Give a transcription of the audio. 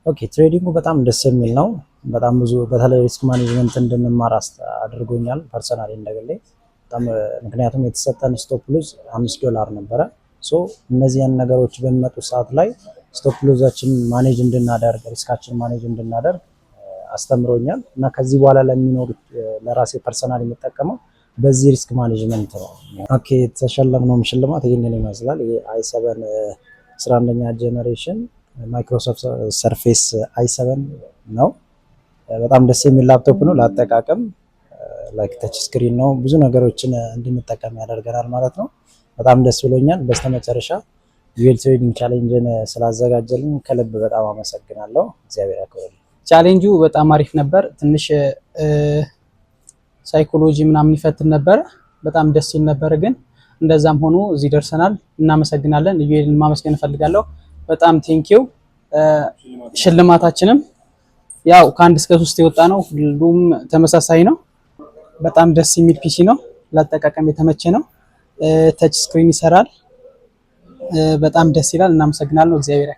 ኦኬ ትሬዲንጉ በጣም ደስ የሚል ነው። በጣም ብዙ በተለይ ሪስክ ማኔጅመንት እንድንማር አድርጎኛል ፐርሰናሊ እንደግሌ በጣም ምክንያቱም የተሰጠን ስቶፕ ሉዝ $5 ነበረ። ሶ እነዚህን ነገሮች በሚመጡ ሰዓት ላይ ስቶፕ ሉዛችን ማኔጅ እንድናደርግ ሪስካችን ማኔጅ እንድናደርግ አስተምሮኛል እና ከዚህ በኋላ ለሚኖሩት ለራሴ ፐርሰናል የምጠቀመው በዚህ ሪስክ ማኔጅመንት ነው። ኦኬ የተሸለምነው ሽልማት ይህንን ይመስላል። ይሄ i7 11ኛ ጄኔሬሽን ማይክሮሶፍት ሰርፌስ i7 ነው። በጣም ደስ የሚል ላፕቶፕ ነው ለአጠቃቀም ላይክ ተች ስክሪን ነው። ብዙ ነገሮችን እንድንጠቀም ያደርገናል ማለት ነው። በጣም ደስ ብሎኛል። በስተመጨረሻ ዩኤል ትሬዲንግ ቻሌንጅን ስላዘጋጀልን ከልብ በጣም አመሰግናለሁ። እግዚአብሔር ያክብርልኝ። ቻሌንጁ በጣም አሪፍ ነበር። ትንሽ ሳይኮሎጂ ምናምን ይፈትን ነበር። በጣም ደስ ይል ነበር፣ ግን እንደዛም ሆኖ እዚህ ደርሰናል። እናመሰግናለን። ዩኤልን ማመስገን እፈልጋለሁ። በጣም ቴንኪው። ሽልማታችንም ያው ከ1 እስከ 3 የወጣ ነው። ሁሉም ተመሳሳይ ነው። በጣም ደስ የሚል ፒሲ ነው። ለአጠቃቀም የተመቸ ነው። ተች ስክሪን ይሰራል። በጣም ደስ ይላል። እናመሰግናለን። እግዚአብሔር